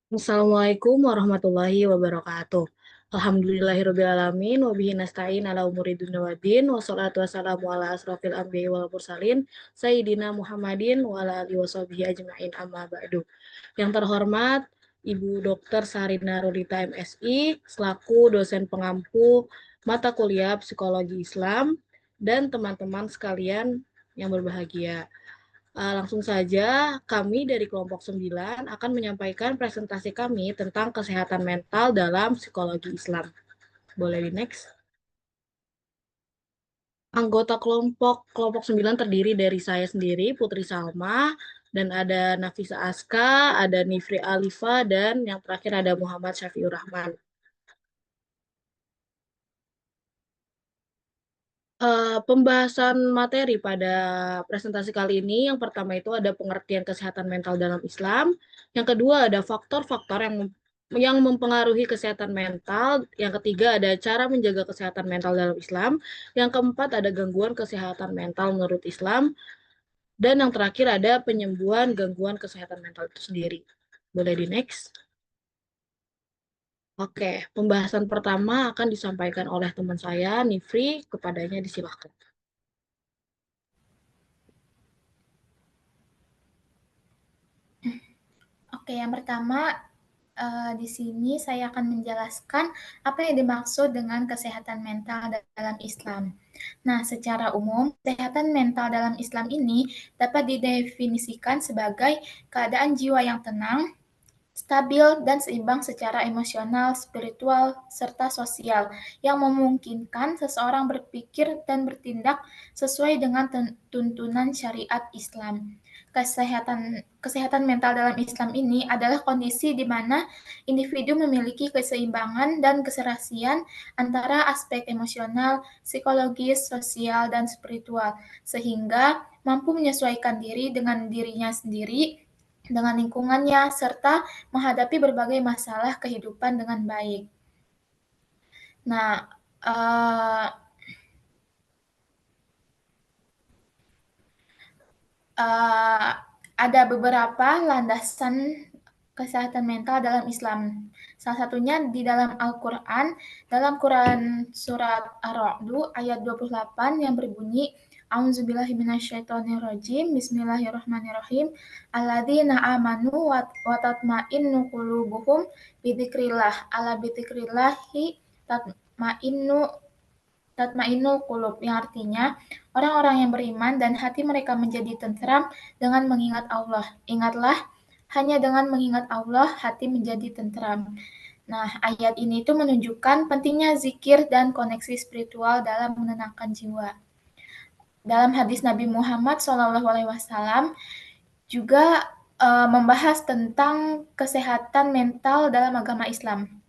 Assalamualaikum warahmatullahi wabarakatuh. Alhamdulillahirrabbilalamin. Wabihi nasta'in ala umuri dunya waddin. Wassalatu wassalamu ala asrafil anbiya'i wal mursalin. Sayyidina Muhammadin wa ala alihi washabihi ajma'in amma ba'du. Yang terhormat Ibu Dr. Sarina Rulita MSI selaku dosen pengampu mata kuliah Psikologi Islam dan teman-teman sekalian yang berbahagia. Langsung saja, kami dari kelompok 9 akan menyampaikan presentasi kami tentang kesehatan mental dalam psikologi Islam. Boleh di next? Anggota kelompok 9 terdiri dari saya sendiri, Putri Salma, dan ada Nafisa Aska, ada Nifri Alifa, dan yang terakhir ada Muhammad Syafiur Rahman. Pembahasan materi pada presentasi kali ini, yang pertama itu ada pengertian kesehatan mental dalam Islam, yang kedua ada faktor-faktor yang mempengaruhi kesehatan mental, yang ketiga ada cara menjaga kesehatan mental dalam Islam, yang keempat ada gangguan kesehatan mental menurut Islam, dan yang terakhir ada penyembuhan gangguan kesehatan mental itu sendiri. Boleh di next? Oke, pembahasan pertama akan disampaikan oleh teman saya, Nifri, kepadanya disilakan. Oke, yang pertama di sini saya akan menjelaskan apa yang dimaksud dengan kesehatan mental dalam Islam. Nah, secara umum, kesehatan mental dalam Islam ini dapat didefinisikan sebagai keadaan jiwa yang tenang, stabil, dan seimbang secara emosional, spiritual, serta sosial yang memungkinkan seseorang berpikir dan bertindak sesuai dengan tuntunan syariat Islam. Kesehatan mental dalam Islam ini adalah kondisi di mana individu memiliki keseimbangan dan keserasian antara aspek emosional, psikologis, sosial, dan spiritual, sehingga mampu menyesuaikan diri dengan dirinya sendiri, dengan lingkungannya, serta menghadapi berbagai masalah kehidupan dengan baik. Nah, uh, uh, ada beberapa landasan kesehatan mental dalam Islam. Salah satunya di dalam Al-Quran, dalam Quran Surat Ar-Ra'du ayat 28 yang berbunyi, A'udzubillahiminasyaitonirrajim, Bismillahirrahmanirrahim, Alladzina amanu wa tatma'innu qulubuhum bidzikrillah, ala bidzikrillahi tatma'innu tatma'inul qulub, yang artinya orang-orang yang beriman dan hati mereka menjadi tentram dengan mengingat Allah. Ingatlah, hanya dengan mengingat Allah hati menjadi tentram. Nah, ayat ini itu menunjukkan pentingnya zikir dan koneksi spiritual dalam menenangkan jiwa. Dalam hadis Nabi Muhammad SAW juga membahas tentang kesehatan mental dalam agama Islam.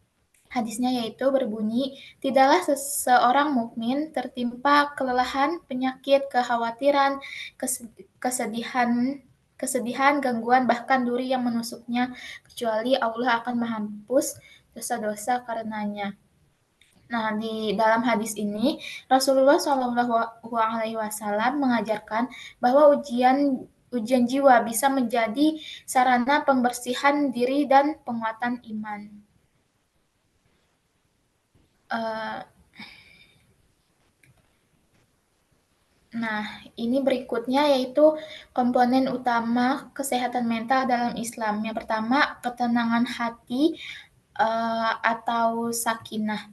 Hadisnya yaitu berbunyi, tidaklah seseorang mukmin tertimpa kelelahan, penyakit, kekhawatiran, kesedihan, kesedihan, gangguan, bahkan duri yang menusuknya, kecuali Allah akan menghapus dosa-dosa karenanya. Nah, di dalam hadis ini, Rasulullah SAW mengajarkan bahwa ujian jiwa bisa menjadi sarana pembersihan diri dan penguatan iman. Nah, ini berikutnya yaitu komponen utama kesehatan mental dalam Islam. Yang pertama, ketenangan hati atau sakinah.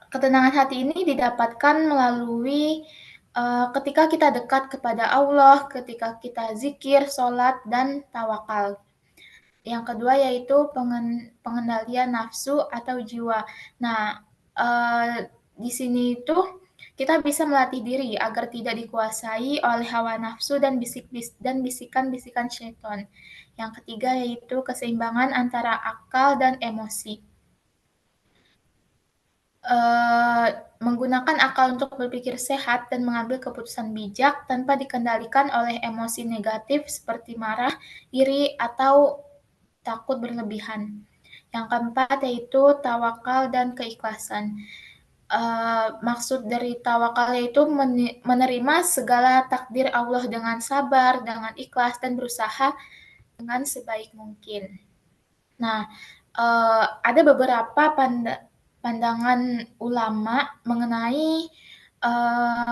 Ketenangan hati ini didapatkan melalui ketika kita dekat kepada Allah, ketika kita zikir, sholat, dan tawakal. Yang kedua yaitu pengendalian nafsu atau jiwa. Nah, di sini itu kita bisa melatih diri agar tidak dikuasai oleh hawa nafsu dan bisikan-bisikan syaitan. Yang ketiga yaitu keseimbangan antara akal dan emosi. Menggunakan akal untuk berpikir sehat dan mengambil keputusan bijak tanpa dikendalikan oleh emosi negatif seperti marah, iri, atau takut berlebihan. Yang keempat yaitu tawakal dan keikhlasan. Maksud dari tawakal yaitu menerima segala takdir Allah dengan sabar, dengan ikhlas, dan berusaha dengan sebaik mungkin. Nah, ada beberapa pandangan ulama mengenai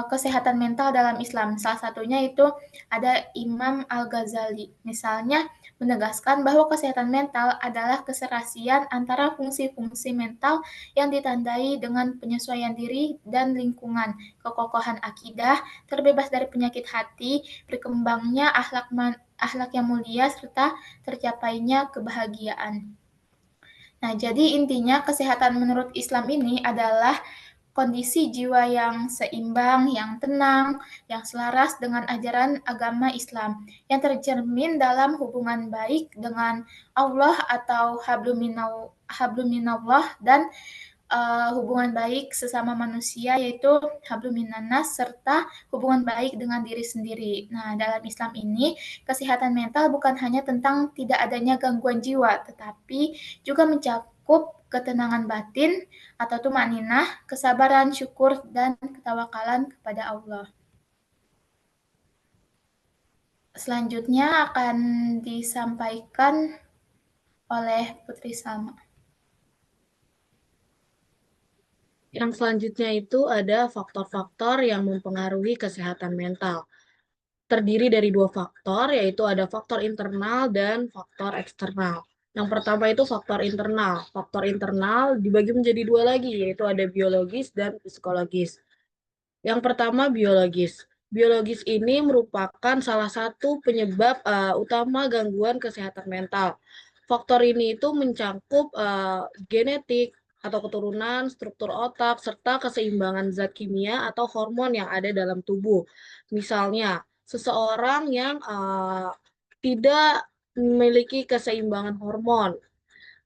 kesehatan mental dalam Islam. Salah satunya itu ada Imam Al-Ghazali. Misalnya menegaskan bahwa kesehatan mental adalah keserasian antara fungsi-fungsi mental yang ditandai dengan penyesuaian diri dan lingkungan, kekokohan akidah, terbebas dari penyakit hati, berkembangnya akhlak yang mulia, serta tercapainya kebahagiaan. Nah, jadi intinya kesehatan menurut Islam ini adalah kondisi jiwa yang seimbang, yang tenang, yang selaras dengan ajaran agama Islam, yang tercermin dalam hubungan baik dengan Allah atau habluminallah dan hubungan baik sesama manusia yaitu hablum minannas serta hubungan baik dengan diri sendiri. Nah, dalam Islam ini kesehatan mental bukan hanya tentang tidak adanya gangguan jiwa, tetapi juga mencakup ketenangan batin atau tumaninah, kesabaran, syukur, dan ketawakalan kepada Allah. Selanjutnya akan disampaikan oleh Putri Salma. Yang selanjutnya itu ada faktor-faktor yang mempengaruhi kesehatan mental. Terdiri dari dua faktor, yaitu ada faktor internal dan faktor eksternal. Yang pertama itu faktor internal. Faktor internal dibagi menjadi dua lagi, yaitu ada biologis dan psikologis. Yang pertama biologis. Biologis ini merupakan salah satu penyebab utama gangguan kesehatan mental. Faktor ini itu mencakup genetik atau keturunan, struktur otak, serta keseimbangan zat kimia atau hormon yang ada dalam tubuh. Misalnya, seseorang yang tidak memiliki keseimbangan hormon.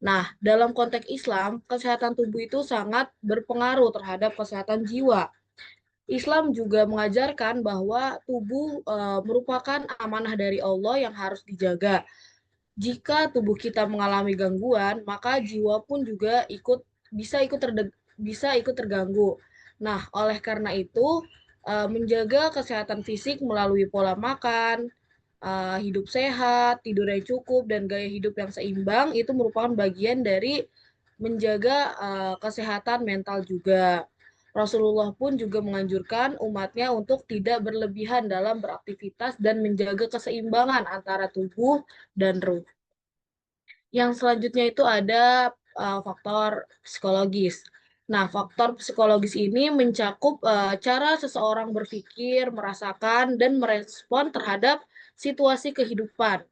Nah, dalam konteks Islam, kesehatan tubuh itu sangat berpengaruh terhadap kesehatan jiwa. Islam juga mengajarkan bahwa tubuh merupakan amanah dari Allah yang harus dijaga. Jika tubuh kita mengalami gangguan, maka jiwa pun juga bisa ikut terganggu. Nah, oleh karena itu menjaga kesehatan fisik melalui pola makan, hidup sehat, tidur yang cukup, dan gaya hidup yang seimbang itu merupakan bagian dari menjaga kesehatan mental juga. Rasulullah pun juga menganjurkan umatnya untuk tidak berlebihan dalam beraktivitas dan menjaga keseimbangan antara tubuh dan ruh. Yang selanjutnya itu ada faktor psikologis. Nah, faktor psikologis ini mencakup cara seseorang berpikir, merasakan, dan merespon terhadap situasi kehidupan.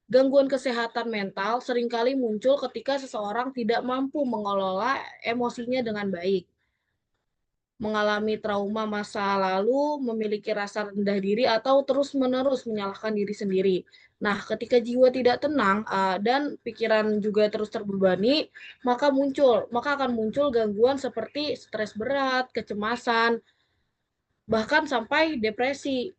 Gangguan kesehatan mental seringkali muncul ketika seseorang tidak mampu mengelola emosinya dengan baik, mengalami trauma masa lalu, memiliki rasa rendah diri, atau terus-menerus menyalahkan diri sendiri. Nah, ketika jiwa tidak tenang dan pikiran juga terus terbebani, maka akan muncul gangguan seperti stres berat, kecemasan, bahkan sampai depresi.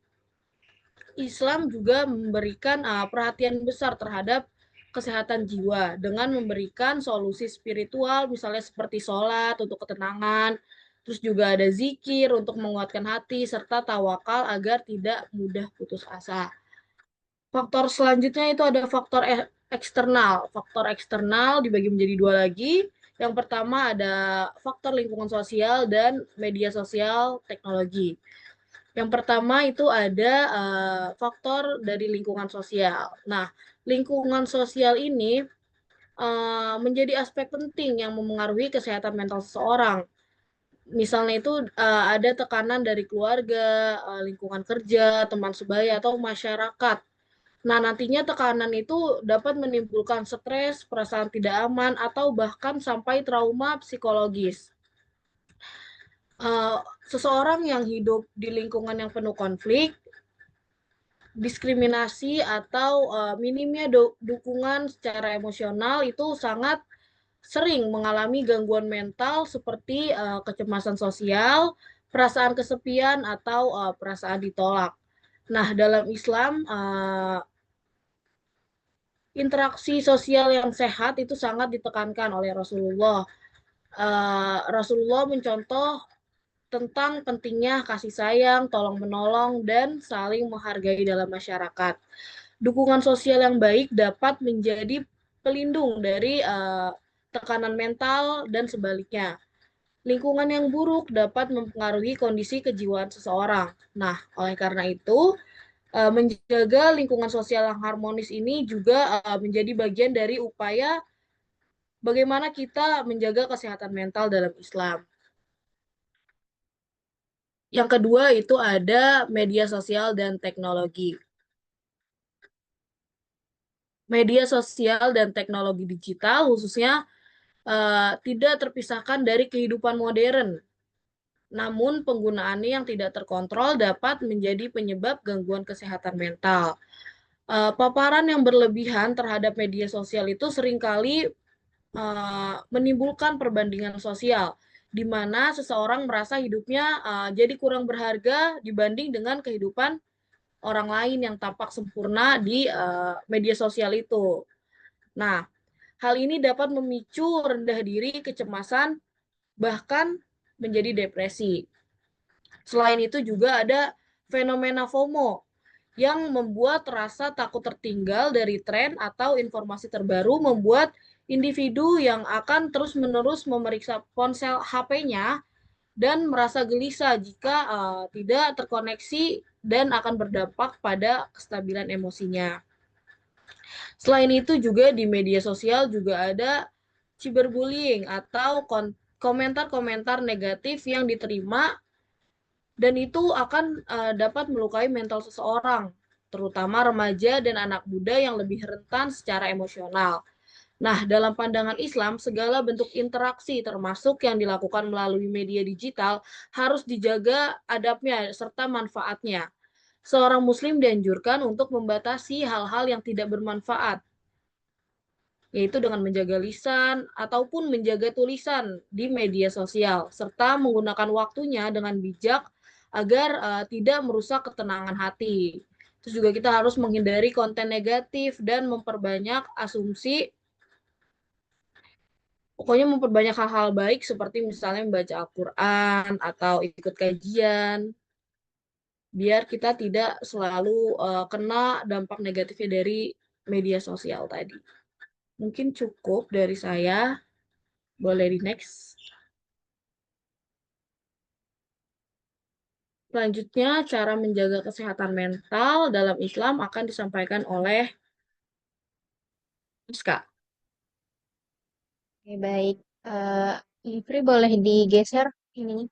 Islam juga memberikan perhatian besar terhadap kesehatan jiwa dengan memberikan solusi spiritual, misalnya seperti sholat untuk ketenangan, terus juga ada zikir untuk menguatkan hati, serta tawakal agar tidak mudah putus asa. Faktor selanjutnya itu ada faktor eksternal. Faktor eksternal dibagi menjadi dua lagi. Yang pertama ada faktor lingkungan sosial dan media sosial teknologi. Yang pertama itu ada faktor dari lingkungan sosial. Nah, lingkungan sosial ini menjadi aspek penting yang memengaruhi kesehatan mental seseorang. Misalnya itu ada tekanan dari keluarga, lingkungan kerja, teman sebaya, atau masyarakat. Nah, nantinya tekanan itu dapat menimbulkan stres, perasaan tidak aman, atau bahkan sampai trauma psikologis. Uh, Seseorang yang hidup di lingkungan yang penuh konflik, diskriminasi, atau minimnya dukungan secara emosional itu sangat sering mengalami gangguan mental seperti kecemasan sosial, perasaan kesepian, atau perasaan ditolak. Nah, dalam Islam, interaksi sosial yang sehat itu sangat ditekankan oleh Rasulullah. Rasulullah mencontoh tentang pentingnya kasih sayang, tolong menolong, dan saling menghargai dalam masyarakat. Dukungan sosial yang baik dapat menjadi pelindung dari tekanan mental dan sebaliknya. Lingkungan yang buruk dapat mempengaruhi kondisi kejiwaan seseorang. Nah, oleh karena itu, menjaga lingkungan sosial yang harmonis ini juga menjadi bagian dari upaya bagaimana kita menjaga kesehatan mental dalam Islam. Yang kedua itu ada media sosial dan teknologi. Media sosial dan teknologi digital khususnya tidak terpisahkan dari kehidupan modern. Namun penggunaannya yang tidak terkontrol dapat menjadi penyebab gangguan kesehatan mental. Paparan yang berlebihan terhadap media sosial itu seringkali menimbulkan perbandingan sosial, di mana seseorang merasa hidupnya jadi kurang berharga dibanding dengan kehidupan orang lain yang tampak sempurna di media sosial itu. Nah, hal ini dapat memicu rendah diri, kecemasan, bahkan menjadi depresi. Selain itu juga ada fenomena FOMO yang membuat rasa takut tertinggal dari tren atau informasi terbaru membuat individu yang akan terus-menerus memeriksa ponsel HP-nya dan merasa gelisah jika tidak terkoneksi dan akan berdampak pada kestabilan emosinya. Selain itu juga di media sosial juga ada cyberbullying atau komentar-komentar negatif yang diterima dan itu akan dapat melukai mental seseorang, terutama remaja dan anak muda yang lebih rentan secara emosional. Nah, dalam pandangan Islam, segala bentuk interaksi termasuk yang dilakukan melalui media digital harus dijaga adabnya serta manfaatnya. Seorang muslim dianjurkan untuk membatasi hal-hal yang tidak bermanfaat, yaitu dengan menjaga lisan ataupun menjaga tulisan di media sosial, serta menggunakan waktunya dengan bijak agar tidak merusak ketenangan hati. Terus juga kita harus menghindari konten negatif dan memperbanyak asumsi, pokoknya memperbanyak hal-hal baik seperti misalnya membaca Al-Quran atau ikut kajian, biar kita tidak selalu kena dampak negatifnya dari media sosial tadi. Mungkin cukup dari saya. Boleh di next. Selanjutnya, cara menjaga kesehatan mental dalam Islam akan disampaikan oleh Muska. Oke, baik. Ifri boleh digeser ini.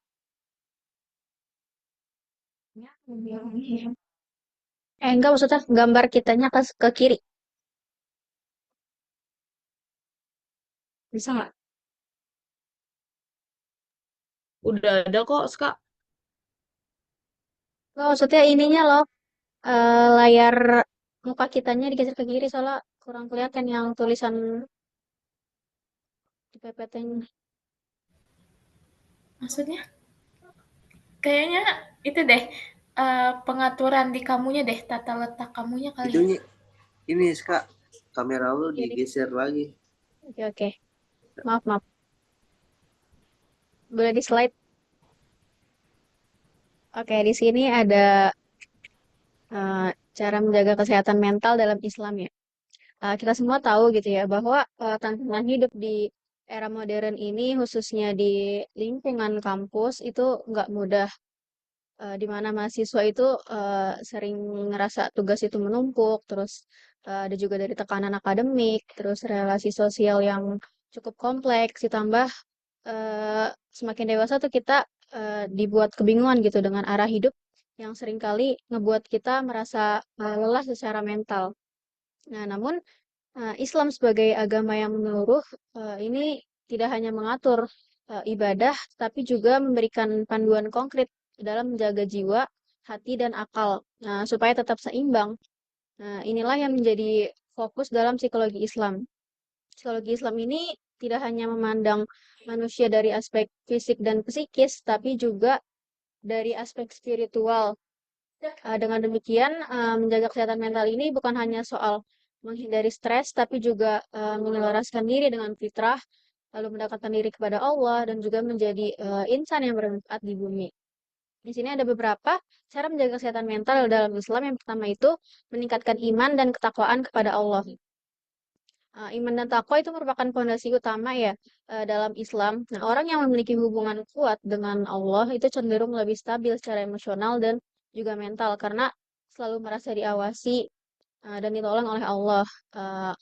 Enggak, maksudnya gambar kitanya ke kiri. Bisa nggak? Udah ada kok, Ska. Enggak, maksudnya ininya loh. Layar muka kitanya digeser ke kiri soalnya kurang kelihatan yang tulisan di PPT-nya. Maksudnya kayaknya itu deh pengaturan di kamunya deh, tata letak kamunya kali Itu ya. ini Kak, kamera lu Kiri. digeser lagi. Oke, oke. Maaf, maaf. Boleh di slide. Oke, di sini ada eh, cara menjaga kesehatan mental dalam Islam ya. Kita semua tahu gitu ya bahwa tantangan hidup di era modern ini khususnya di lingkungan kampus itu nggak mudah, di mana mahasiswa itu sering ngerasa tugas itu menumpuk, terus ada juga dari tekanan akademik, terus relasi sosial yang cukup kompleks, ditambah eh, semakin dewasa tuh kita dibuat kebingungan gitu dengan arah hidup yang seringkali ngebuat kita merasa lelah secara mental. Nah, namun Islam sebagai agama yang menyeluruh ini tidak hanya mengatur ibadah, tapi juga memberikan panduan konkret dalam menjaga jiwa, hati, dan akal supaya tetap seimbang. Nah, inilah yang menjadi fokus dalam psikologi Islam. Psikologi Islam ini tidak hanya memandang manusia dari aspek fisik dan psikis, tapi juga dari aspek spiritual. Dengan demikian, menjaga kesehatan mental ini bukan hanya soal menghindari stres, tapi juga menyelaraskan diri dengan fitrah, lalu mendekatkan diri kepada Allah, dan juga menjadi insan yang bermanfaat di bumi. Di sini ada beberapa cara menjaga kesehatan mental dalam Islam. Yang pertama itu meningkatkan iman dan ketakwaan kepada Allah. Iman dan takwa itu merupakan fondasi utama ya dalam Islam. Nah, orang yang memiliki hubungan kuat dengan Allah itu cenderung lebih stabil secara emosional dan juga mental karena selalu merasa diawasi dan ditolong oleh Allah. Eh,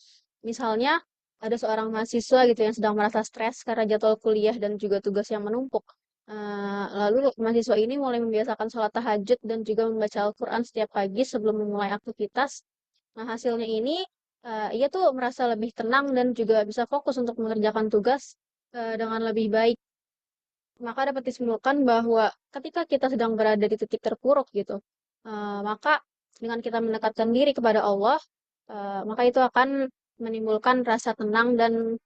Misalnya ada seorang mahasiswa gitu yang sedang merasa stres karena jadwal kuliah dan juga tugas yang menumpuk. Lalu mahasiswa ini mulai membiasakan sholat tahajud dan juga membaca Al-Quran setiap pagi sebelum memulai aktivitas. Nah, hasilnya ini ia tuh merasa lebih tenang dan juga bisa fokus untuk mengerjakan tugas dengan lebih baik. Maka dapat disimpulkan bahwa ketika kita sedang berada di titik terpuruk gitu, maka dengan kita mendekatkan diri kepada Allah, maka itu akan menimbulkan rasa tenang dan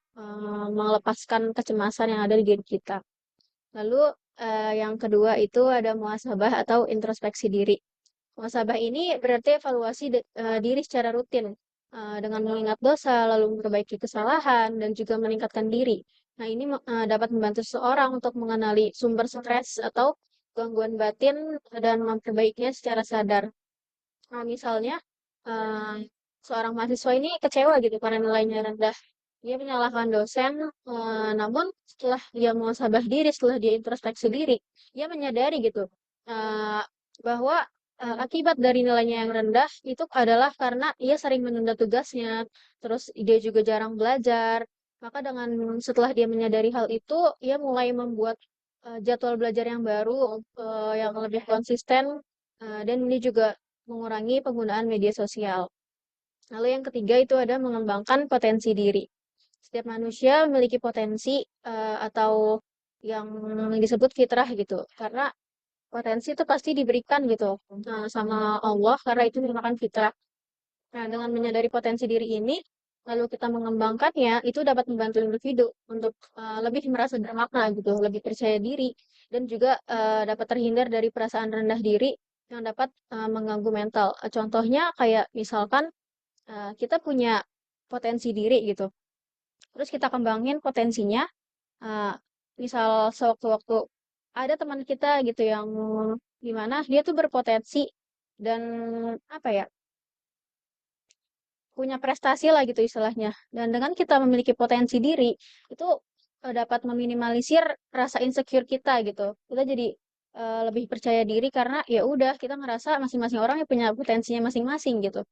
melepaskan kecemasan yang ada di diri kita. Lalu yang kedua itu ada muhasabah atau introspeksi diri. Muhasabah ini berarti evaluasi diri secara rutin dengan mengingat dosa, lalu memperbaiki kesalahan, dan juga meningkatkan diri. Nah, ini dapat membantu seseorang untuk mengenali sumber stres atau gangguan batin dan memperbaikinya secara sadar. Nah, misalnya eh, seorang mahasiswa ini kecewa gitu karena nilainya rendah. Dia menyalahkan dosen, namun setelah dia muhasabah diri, setelah dia introspeksi diri, dia menyadari gitu eh, bahwa akibat dari nilainya yang rendah itu adalah karena ia sering menunda tugasnya, terus dia juga jarang belajar. Maka dengan setelah dia menyadari hal itu, ia mulai membuat jadwal belajar yang baru, yang lebih konsisten, dan ini juga mengurangi penggunaan media sosial. Lalu yang ketiga itu ada mengembangkan potensi diri. Setiap manusia memiliki potensi atau yang disebut fitrah gitu. Karena potensi itu pasti diberikan gitu sama Allah karena itu merupakan fitrah. Nah, dengan menyadari potensi diri ini, lalu kita mengembangkannya, itu dapat membantu individu untuk lebih merasa bermakna gitu, lebih percaya diri, dan juga dapat terhindar dari perasaan rendah diri yang dapat mengganggu mental. Contohnya kayak misalkan kita punya potensi diri gitu, terus kita kembangin potensinya, eh, misal sewaktu-waktu ada teman kita gitu yang gimana dia tuh berpotensi dan apa ya punya prestasi lah gitu istilahnya. Dan dengan kita memiliki potensi diri, itu dapat meminimalisir rasa insecure kita gitu. Kita jadi lebih percaya diri karena ya udah kita ngerasa masing-masing orang yang punya potensinya masing-masing gitu.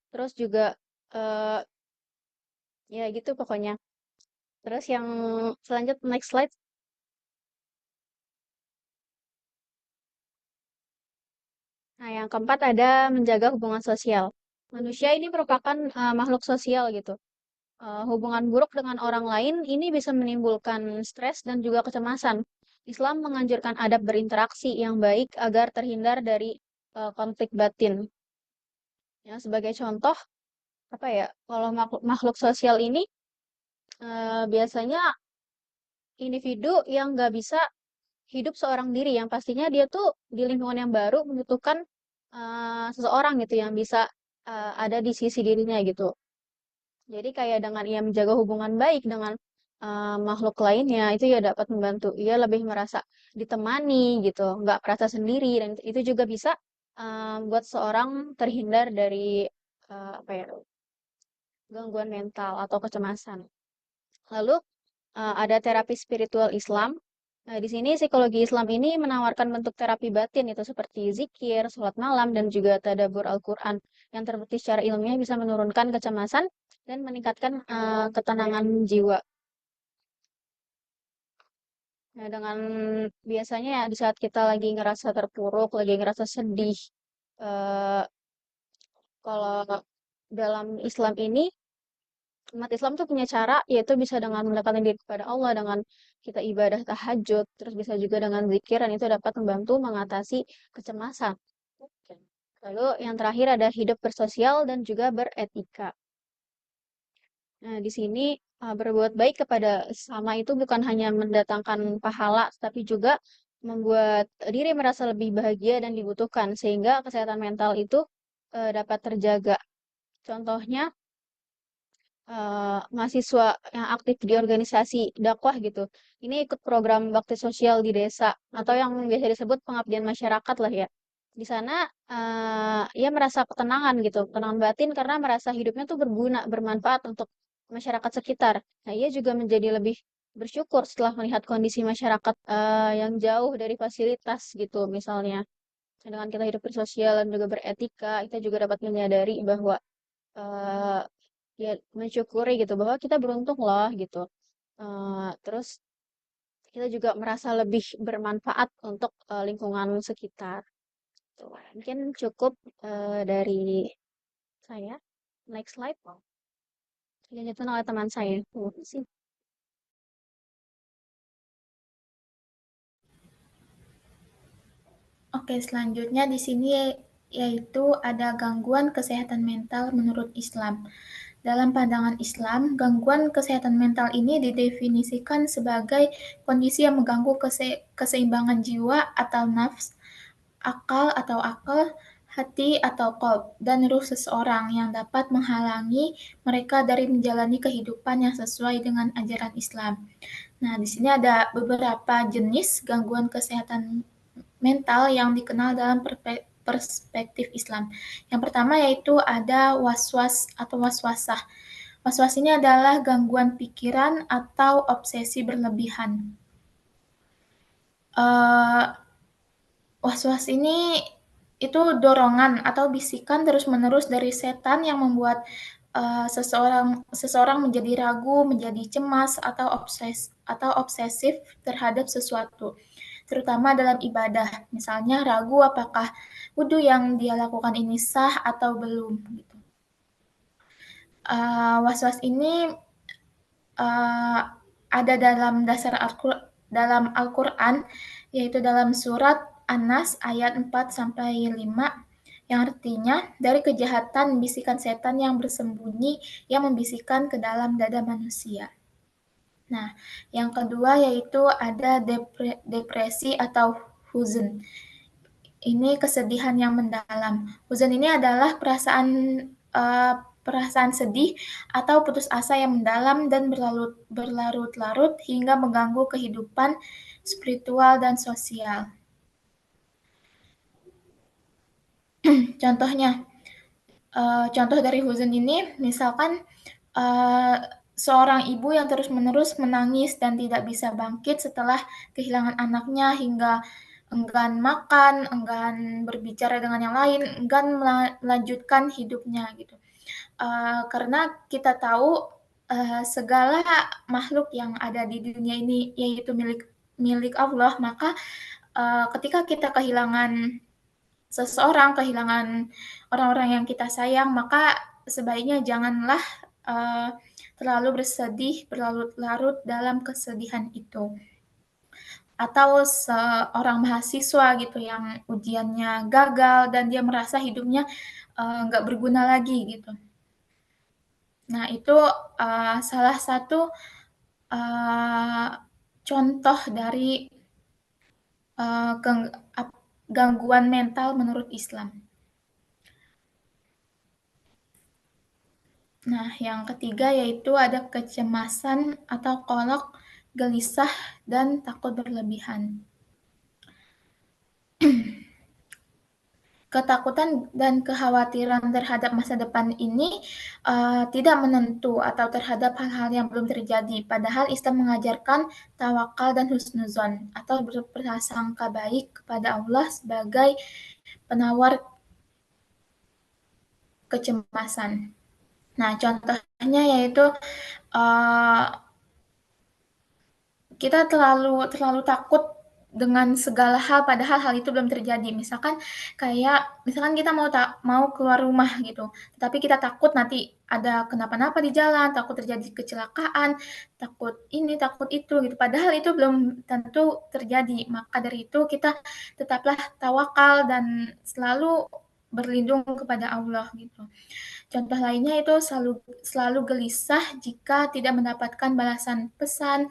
Terus juga eh, ya gitu pokoknya. Terus yang selanjutnya next slide. Nah, yang keempat ada menjaga hubungan sosial. Manusia ini merupakan makhluk sosial gitu. Hubungan buruk dengan orang lain ini bisa menimbulkan stres dan juga kecemasan. Islam menganjurkan adab berinteraksi yang baik agar terhindar dari konflik batin. Ya, sebagai contoh, apa ya, kalau makhluk sosial ini biasanya individu yang nggak bisa hidup seorang diri, yang pastinya dia tuh di lingkungan yang baru membutuhkan seseorang gitu yang bisa ada di sisi dirinya gitu. Jadi kayak dengan ia menjaga hubungan baik dengan makhluk lainnya, itu ya dapat membantu ia lebih merasa ditemani gitu, nggak merasa sendiri, dan itu juga bisa buat seorang terhindar dari apa ya gangguan mental atau kecemasan. Lalu ada terapi spiritual Islam. Nah, di sini psikologi Islam ini menawarkan bentuk terapi batin itu seperti zikir, sholat malam, dan juga tadabur Al-Quran yang terbukti secara ilmiah bisa menurunkan kecemasan dan meningkatkan ketenangan jiwa. Nah, dengan biasanya ya di saat kita lagi ngerasa terpuruk, lagi ngerasa sedih, eh, kalau dalam Islam ini umat Islam tuh punya cara yaitu bisa dengan mendekatkan diri kepada Allah dengan kita ibadah tahajud, terus bisa juga dengan zikir dan itu dapat membantu mengatasi kecemasan. Oke. Lalu yang terakhir ada hidup bersosial dan juga beretika. Nah, di sini berbuat baik kepada sesama itu bukan hanya mendatangkan pahala, tapi juga membuat diri merasa lebih bahagia dan dibutuhkan, sehingga kesehatan mental itu dapat terjaga. Contohnya, mahasiswa yang aktif di organisasi dakwah gitu. Ini ikut program bakti sosial di desa atau yang biasa disebut pengabdian masyarakat lah ya. Di sana ia merasa ketenangan gitu, ketenangan batin karena merasa hidupnya tuh berguna, bermanfaat untuk masyarakat sekitar. Nah, ia juga menjadi lebih bersyukur setelah melihat kondisi masyarakat yang jauh dari fasilitas gitu misalnya. Dengan kita hidup bersosial dan juga beretika, kita juga dapat menyadari bahwa eh, ya mensyukuri gitu bahwa kita beruntung loh gitu. Terus kita juga merasa lebih bermanfaat untuk lingkungan sekitar. Tuh, mungkin cukup dari saya. Next slide. Dilanjutkan oleh teman saya. Terima kasih. Oke, selanjutnya di sini yaitu ada gangguan kesehatan mental menurut Islam. Dalam pandangan Islam, gangguan kesehatan mental ini didefinisikan sebagai kondisi yang mengganggu keseimbangan jiwa atau nafs, akal, hati atau qalb, dan ruh seseorang yang dapat menghalangi mereka dari menjalani kehidupan yang sesuai dengan ajaran Islam. Nah, di sini ada beberapa jenis gangguan kesehatan mental yang dikenal dalam perspektif Islam. Yang pertama yaitu ada waswas atau waswasah. Waswas ini adalah gangguan pikiran atau obsesi berlebihan. Was-was ini itu dorongan atau bisikan terus-menerus dari setan yang membuat seseorang menjadi ragu, menjadi cemas atau obsesif terhadap sesuatu, terutama dalam ibadah. Misalnya ragu apakah wudhu yang dia lakukan ini sah atau belum. Gitu. Was-was ini ada dalam Al-Quran, yaitu dalam surat An-Nas ayat 4-5, yang artinya dari kejahatan bisikan setan yang bersembunyi yang membisikkan ke dalam dada manusia. Nah, yang kedua yaitu ada depresi atau huzn. Ini kesedihan yang mendalam. Huzn ini adalah perasaan sedih atau putus asa yang mendalam dan berlarut-larut hingga mengganggu kehidupan spiritual dan sosial. Contoh dari huzn ini, misalkan seorang ibu yang terus-menerus menangis dan tidak bisa bangkit setelah kehilangan anaknya hingga enggan makan, enggan berbicara dengan yang lain, enggan melanjutkan hidupnya gitu. Karena kita tahu segala makhluk yang ada di dunia ini yaitu milik Allah, maka ketika kita kehilangan seseorang, kehilangan orang-orang yang kita sayang, maka sebaiknya janganlah terlalu bersedih, berlarut-larut dalam kesedihan itu. Atau seorang mahasiswa gitu yang ujiannya gagal dan dia merasa hidupnya nggak berguna lagi gitu. Nah, itu salah satu contoh dari gangguan mental menurut Islam. Nah, yang ketiga yaitu ada kecemasan atau kolok, gelisah, dan takut berlebihan. Ketakutan dan kekhawatiran terhadap masa depan ini tidak menentu atau terhadap hal-hal yang belum terjadi. Padahal Islam mengajarkan tawakal dan husnuzon atau berprasangka baik kepada Allah sebagai penawar kecemasan. Nah, contohnya yaitu kita terlalu takut dengan segala hal padahal hal itu belum terjadi. Misalkan kita mau keluar rumah gitu, tapi kita takut nanti ada kenapa-napa di jalan, takut terjadi kecelakaan, takut ini, takut itu gitu. Padahal itu belum tentu terjadi. Maka dari itu kita tetaplah tawakal dan selalu berlindung kepada Allah gitu. Contoh lainnya itu selalu gelisah jika tidak mendapatkan balasan pesan,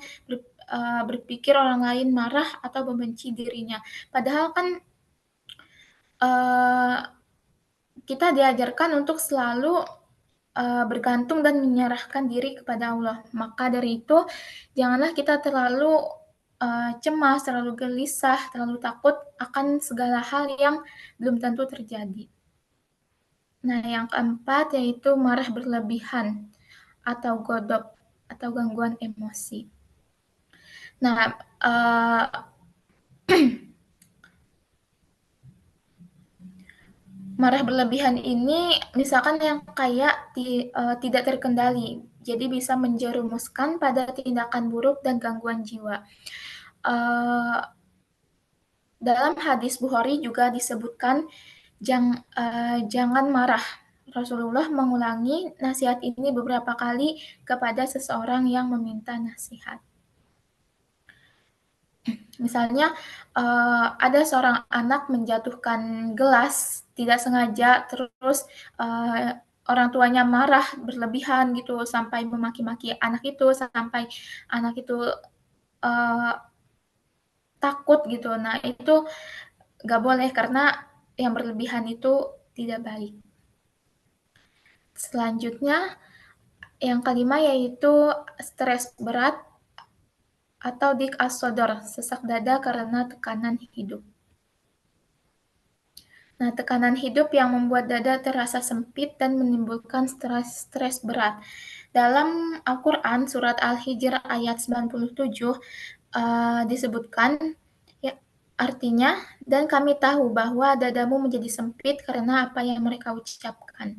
berpikir orang lain marah atau membenci dirinya. Padahal kan kita diajarkan untuk selalu bergantung dan menyerahkan diri kepada Allah. Maka dari itu, janganlah kita terlalu cemas, terlalu gelisah, terlalu takut akan segala hal yang belum tentu terjadi. Nah, yang keempat yaitu marah berlebihan atau godok atau gangguan emosi. Nah, marah berlebihan ini misalkan yang kayak tidak terkendali, jadi bisa menjerumuskan pada tindakan buruk dan gangguan jiwa. Dalam hadis Bukhari juga disebutkan jangan marah. Rasulullah mengulangi nasihat ini beberapa kali kepada seseorang yang meminta nasihat. Misalnya ada seorang anak menjatuhkan gelas tidak sengaja, terus orang tuanya marah berlebihan gitu sampai memaki-maki anak itu, sampai anak itu takut gitu. Nah, itu nggak boleh karena yang berlebihan itu tidak baik. Selanjutnya, yang kelima yaitu stres berat atau dik as-sodor, sesak dada karena tekanan hidup. Nah, tekanan hidup yang membuat dada terasa sempit dan menimbulkan stres berat. Dalam Al-Quran, surat Al-Hijr ayat 97, disebutkan, ya, artinya, dan kami tahu bahwa dadamu menjadi sempit karena apa yang mereka ucapkan.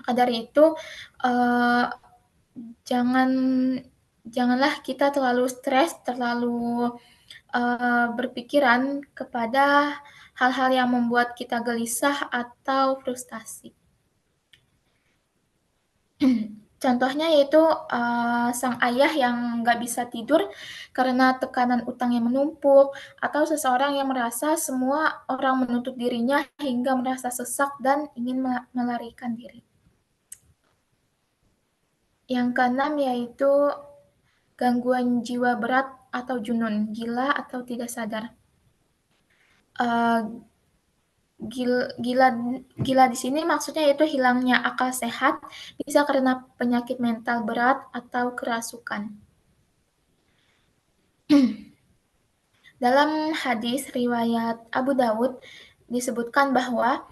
Maka dari itu, janganlah kita terlalu stres, terlalu berpikiran kepada hal-hal yang membuat kita gelisah atau frustasi. Contohnya yaitu sang ayah yang nggak bisa tidur karena tekanan utang yang menumpuk, atau seseorang yang merasa semua orang menuntut dirinya hingga merasa sesak dan ingin melarikan diri. Yang keenam yaitu gangguan jiwa berat atau junun, gila atau tidak sadar. Gila di sini maksudnya yaitu hilangnya akal sehat, bisa karena penyakit mental berat atau kerasukan. Dalam hadis riwayat Abu Dawud disebutkan bahwa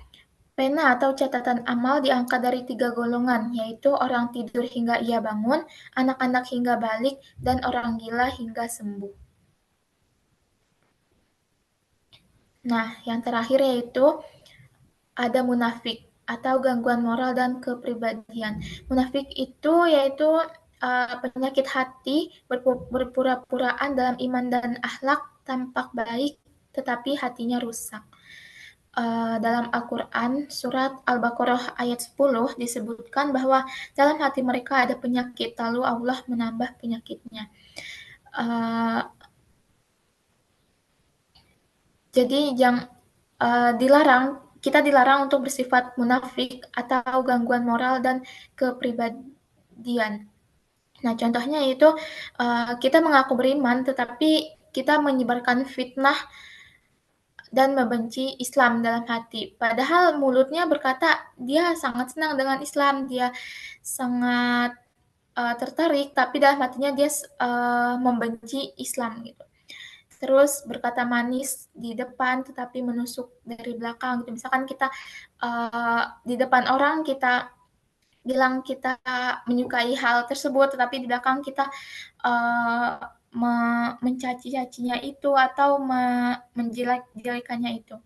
pena atau catatan amal diangkat dari 3 golongan, yaitu orang tidur hingga ia bangun, anak-anak hingga balik, dan orang gila hingga sembuh. Nah, yang terakhir yaitu ada munafik atau gangguan moral dan kepribadian. Munafik itu yaitu penyakit hati, berpura-puraan dalam iman dan akhlak, tampak baik, tetapi hatinya rusak. Dalam Al-Quran, surat Al-Baqarah ayat 10 disebutkan bahwa dalam hati mereka ada penyakit, lalu Allah menambah penyakitnya. Jadi kita dilarang untuk bersifat munafik atau gangguan moral dan kepribadian. Nah, contohnya yaitu kita mengaku beriman, tetapi kita menyebarkan fitnah dan membenci Islam dalam hati. Padahal mulutnya berkata dia sangat senang dengan Islam, dia sangat tertarik, tapi dalam hatinya dia membenci Islam gitu. Terus berkata manis di depan tetapi menusuk dari belakang gitu. Misalkan kita di depan orang kita bilang kita menyukai hal tersebut, tetapi di belakang kita mencaci-cacinya itu atau menjelek-jelekannya itu.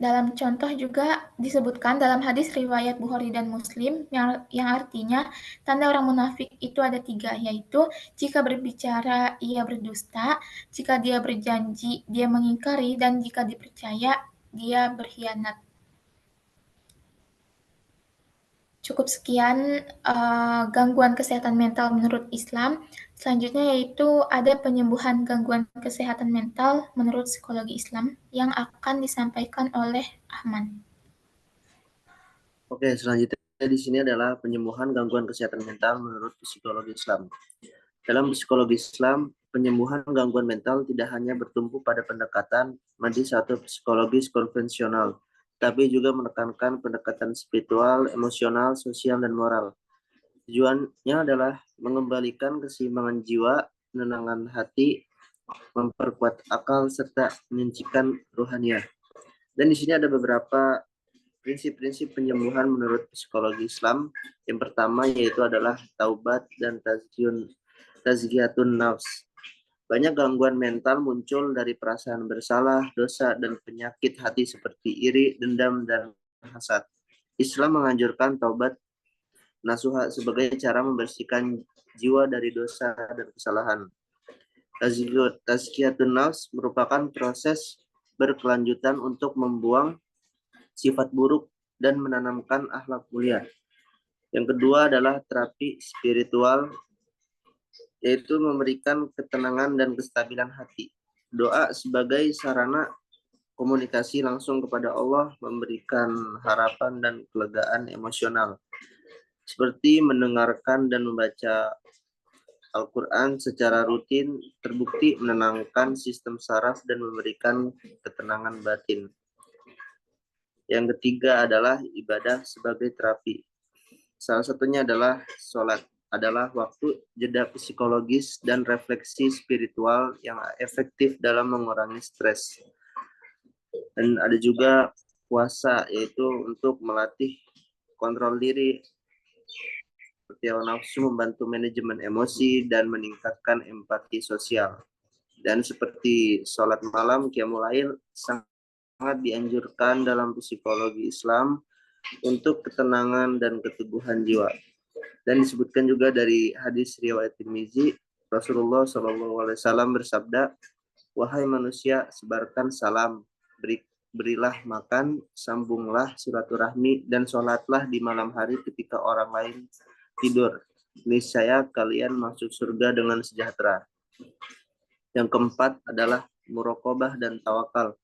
Dalam contoh juga disebutkan dalam hadis riwayat Bukhari dan Muslim yang artinya tanda orang munafik itu ada 3, yaitu jika berbicara ia berdusta, jika dia berjanji dia mengingkari, dan jika dipercaya dia berkhianat. Cukup sekian gangguan kesehatan mental menurut Islam. Selanjutnya yaitu ada penyembuhan gangguan kesehatan mental menurut psikologi Islam yang akan disampaikan oleh Ahmad. Oke, selanjutnya di sini adalah penyembuhan gangguan kesehatan mental menurut psikologi Islam. Dalam psikologi Islam, penyembuhan gangguan mental tidak hanya bertumpu pada pendekatan medis atau psikologis konvensional, tapi juga menekankan pendekatan spiritual, emosional, sosial, dan moral. Tujuannya adalah mengembalikan keseimbangan jiwa, menenangkan hati, memperkuat akal, serta menyucikan rohaniah. Dan di sini ada beberapa prinsip-prinsip penyembuhan menurut psikologi Islam. Yang pertama yaitu adalah taubat dan tazkiyatun nafs. Banyak gangguan mental muncul dari perasaan bersalah, dosa, dan penyakit hati seperti iri, dendam, dan hasad. Islam menganjurkan taubat nasuha sebagai cara membersihkan jiwa dari dosa dan kesalahan. Tazkiyatun nafs merupakan proses berkelanjutan untuk membuang sifat buruk dan menanamkan akhlak mulia. Yang kedua adalah terapi spiritual, yaitu memberikan ketenangan dan kestabilan hati. Doa sebagai sarana komunikasi langsung kepada Allah memberikan harapan dan kelegaan emosional. Seperti mendengarkan dan membaca Al-Quran secara rutin terbukti menenangkan sistem saraf dan memberikan ketenangan batin. Yang ketiga adalah ibadah sebagai terapi. Salah satunya adalah sholat, adalah waktu jeda psikologis dan refleksi spiritual yang efektif dalam mengurangi stres. Dan ada juga puasa, yaitu untuk melatih kontrol diri, seperti nafsu, membantu manajemen emosi, dan meningkatkan empati sosial. Dan seperti sholat malam, qiyamul lail, sangat dianjurkan dalam psikologi Islam untuk ketenangan dan keteguhan jiwa. Dan disebutkan juga dari hadis riwayat Tirmizi, Rasulullah SAW bersabda, "Wahai manusia, sebarkan salam, berilah makan, sambunglah silaturahmi, dan sholatlah di malam hari ketika orang lain tidur. Niscaya kalian masuk surga dengan sejahtera." Yang keempat adalah muraqabah dan tawakal.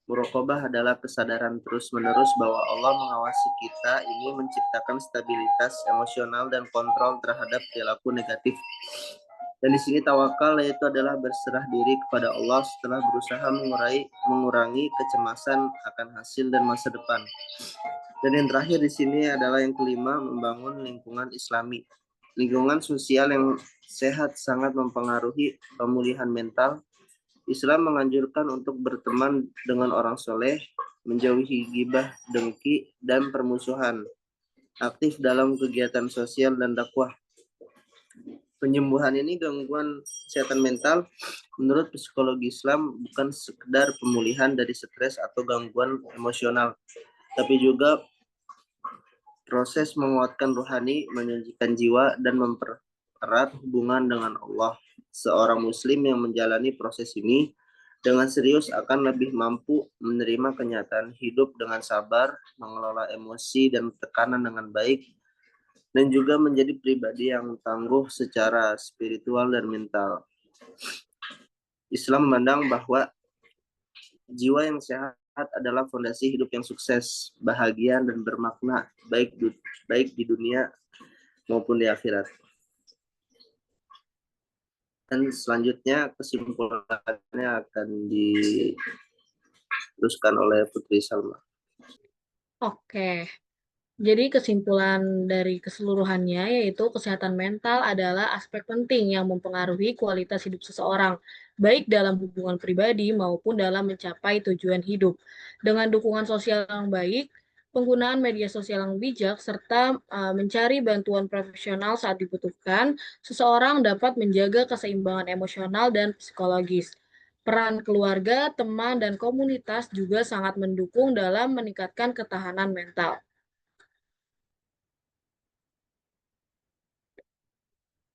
Muraqabah adalah kesadaran terus-menerus bahwa Allah mengawasi kita, ini menciptakan stabilitas emosional dan kontrol terhadap perilaku negatif. Dan di sini tawakal yaitu adalah berserah diri kepada Allah setelah berusaha mengurangi kecemasan akan hasil dan masa depan. Dan yang terakhir di sini adalah yang kelima, membangun lingkungan Islami. Lingkungan sosial yang sehat sangat mempengaruhi pemulihan mental. Islam menganjurkan untuk berteman dengan orang soleh, menjauhi ghibah, dengki, dan permusuhan. Aktif dalam kegiatan sosial dan dakwah. Penyembuhan ini gangguan kesehatan mental menurut psikologi Islam bukan sekedar pemulihan dari stres atau gangguan emosional, tapi juga proses menguatkan rohani, menyucikan jiwa, dan mempererat hubungan dengan Allah. Seorang muslim yang menjalani proses ini dengan serius akan lebih mampu menerima kenyataan hidup dengan sabar, mengelola emosi dan tekanan dengan baik, dan juga menjadi pribadi yang tangguh secara spiritual dan mental. Islam memandang bahwa jiwa yang sehat adalah fondasi hidup yang sukses, bahagia, dan bermakna, baik di dunia maupun di akhirat. Dan selanjutnya kesimpulannya akan diteruskan oleh Putri Salma. Oke, jadi kesimpulan dari keseluruhannya yaitu kesehatan mental adalah aspek penting yang mempengaruhi kualitas hidup seseorang, baik dalam hubungan pribadi maupun dalam mencapai tujuan hidup. Dengan dukungan sosial yang baik, penggunaan media sosial yang bijak, serta mencari bantuan profesional saat dibutuhkan, seseorang dapat menjaga keseimbangan emosional dan psikologis. Peran keluarga, teman, dan komunitas juga sangat mendukung dalam meningkatkan ketahanan mental.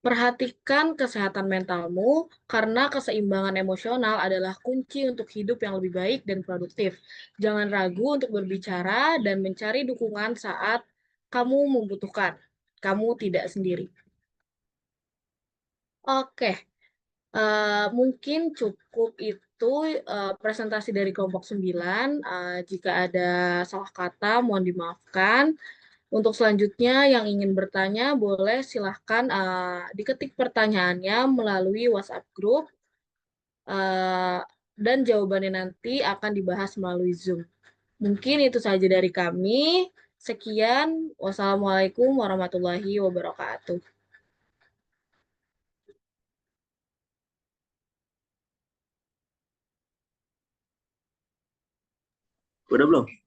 Perhatikan kesehatan mentalmu, karena keseimbangan emosional adalah kunci untuk hidup yang lebih baik dan produktif. Jangan ragu untuk berbicara dan mencari dukungan saat kamu membutuhkan. Kamu tidak sendiri. Oke, mungkin cukup itu presentasi dari kelompok 9. Jika ada salah kata, mohon dimaafkan. Untuk selanjutnya yang ingin bertanya boleh silahkan diketik pertanyaannya melalui WhatsApp group eh, dan jawabannya nanti akan dibahas melalui Zoom. Mungkin itu saja dari kami. Sekian. Wassalamualaikum warahmatullahi wabarakatuh. Udah belum?